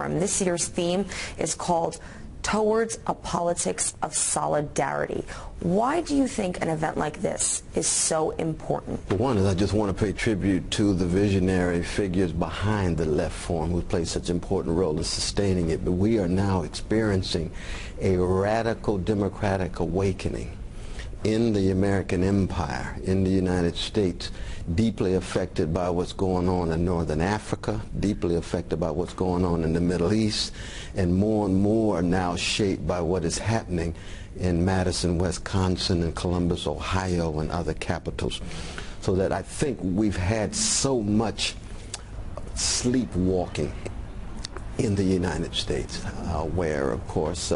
Forum. This year's theme is called Towards a Politics of Solidarity. Why do you think an event like this is so important? For one is I just want to pay tribute to the visionary figures behind the Left Forum who played such an important role in sustaining it. But we are now experiencing a radical democratic awakening in the American empire, in the United States, deeply affected by what's going on in Northern Africa, deeply affected by what's going on in the Middle East, and more now shaped by what is happening in Madison, Wisconsin, and Columbus, Ohio, and other capitals. So that I think we've had so much sleepwalking in the United States, where, of course,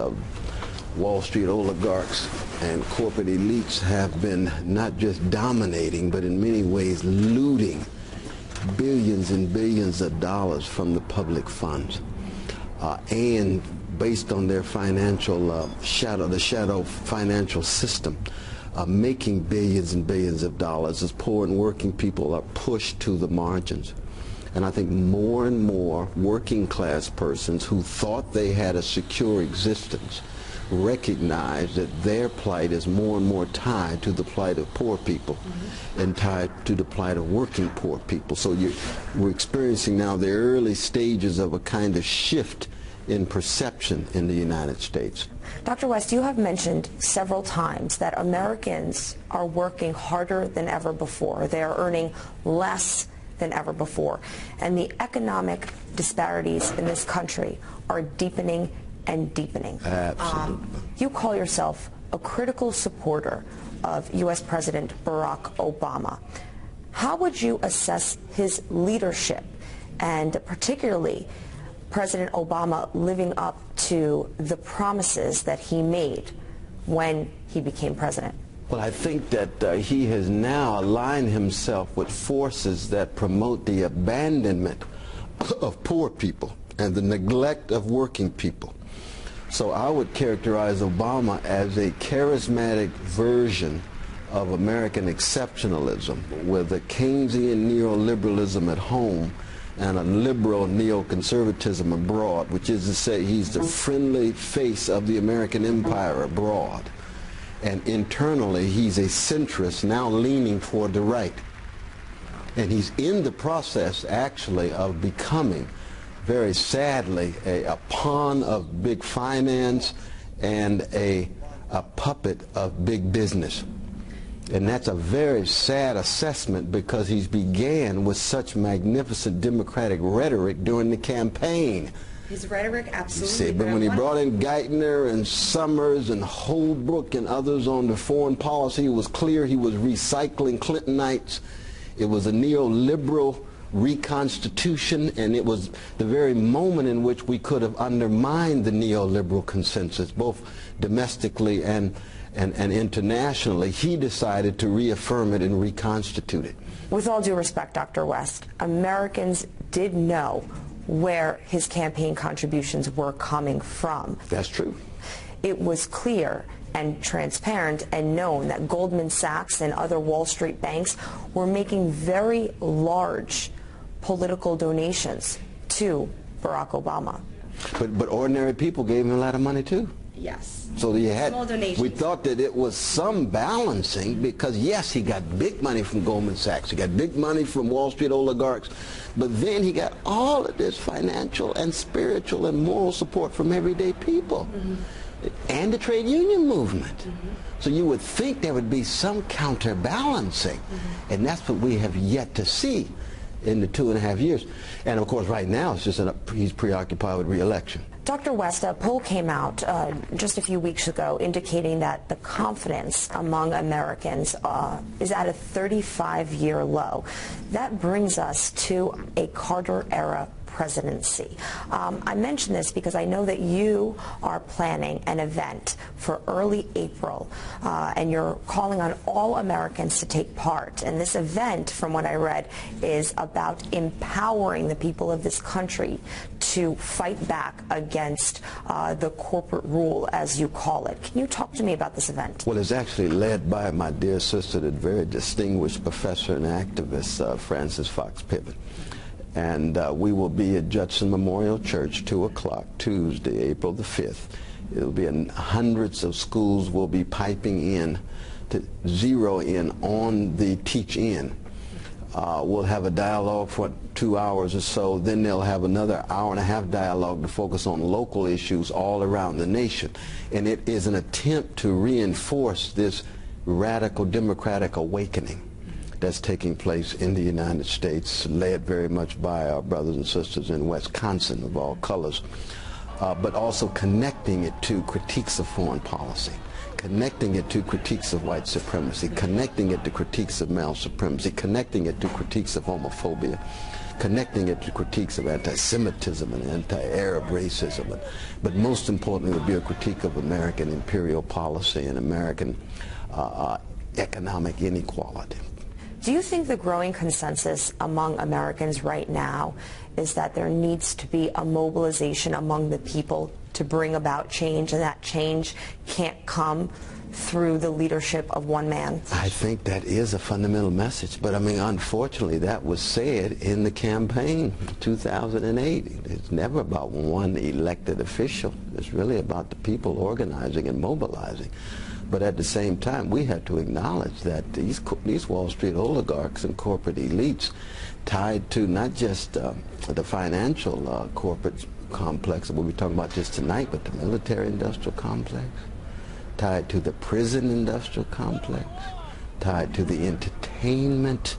Wall Street oligarchs and corporate elites have been not just dominating, but in many ways looting billions and billions of dollars from the public funds. And based on their financial the shadow financial system, making billions and billions of dollars as poor and working people are pushed to the margins. And I think more and more working class persons who thought they had a secure existence recognize that their plight is more and more tied to the plight of poor people and tied to the plight of working poor people. So we're experiencing now the early stages of a kind of shift in perception in the United States. Dr. West, you have mentioned several times that Americans are working harder than ever before. They are earning less than ever before. And the economic disparities in this country are deepening and deepening. Absolutely. You call yourself a critical supporter of U.S. President Barack Obama. How would you assess his leadership, and particularly President Obama living up to the promises that he made when he became president? Well, I think that he has now aligned himself with forces that promote the abandonment of poor people and the neglect of working people. So I would characterize Obama as a charismatic version of American exceptionalism with a Keynesian neoliberalism at home and a liberal neoconservatism abroad, which is to say he's the friendly face of the American empire abroad. And internally, he's a centrist now leaning toward the right. And he's in the process, actually, of becoming, very sadly, a pawn of big finance and a puppet of big business. And that's a very sad assessment because he's began with such magnificent democratic rhetoric during the campaign. His rhetoric, absolutely. See, but when he brought in Geithner and Summers and Holbrooke and others on the foreign policy, it was clear he was recycling Clintonites. It was a neoliberal reconstitution, and it was the very moment in which we could have undermined the neoliberal consensus, both domestically and internationally. He decided to reaffirm it and reconstitute it. With all due respect, Dr. West, Americans did know where his campaign contributions were coming from. That's true. It was clear and transparent and known that Goldman Sachs and other Wall Street banks were making very large political donations to Barack Obama. But ordinary people gave him a lot of money too. Yes. So you had, small donations. we thought that it was some balancing because, yes, he got big money from Goldman Sachs. He got big money from Wall Street oligarchs. But then he got all of this financial and spiritual and moral support from everyday people and the trade union movement. So you would think there would be some counterbalancing. And that's what we have yet to see in the 2.5 years. And, of course, right now it's just he's preoccupied with re-election. Dr. West, a poll came out just a few weeks ago indicating that the confidence among Americans is at a 35-year low. That brings us to a Carter-era presidency. I mention this because I know that you are planning an event for early April, and you're calling on all Americans to take part. And this event, from what I read, is about empowering the people of this country to fight back against the corporate rule, as you call it. Can you talk to me about this event? Well, it's actually led by my dear sister, the very distinguished professor and activist, Frances Fox Piven. And we will be at Judson Memorial Church, 2 o'clock, Tuesday, April the 5th. It'll be hundreds of schools will be piping in to zero in on the teach in. We'll have a dialogue for 2 hours or so. Then they'll have another hour and a half dialogue to focus on local issues all around the nation. And it is an attempt to reinforce this radical democratic awakening that's taking place in the United States, led very much by our brothers and sisters in Wisconsin of all colors, but also connecting it to critiques of foreign policy, connecting it to critiques of white supremacy, connecting it to critiques of male supremacy, connecting it to critiques of homophobia, connecting it to critiques of anti-Semitism and anti-Arab racism, but most importantly will be a critique of American imperial policy and American economic inequality. Do you think the growing consensus among Americans right now is that there needs to be a mobilization among the people to bring about change, and that change can't come through the leadership of one man? I think that is a fundamental message, but I mean, unfortunately, that was said in the campaign 2008. It's never about one elected official. It's really about the people organizing and mobilizing. But at the same time, we have to acknowledge that these Wall Street oligarchs and corporate elites tied to not just the financial corporate complex that we'll be talking about just tonight, but the military-industrial complex, tied to the prison-industrial complex, tied to the entertainment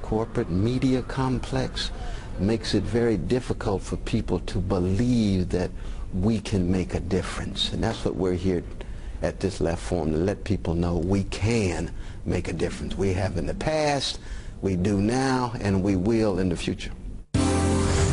corporate media complex, makes it very difficult for people to believe that we can make a difference. And that's what we're here at this Left Forum, to let people know we can make a difference. We have in the past, we do now, and we will in the future.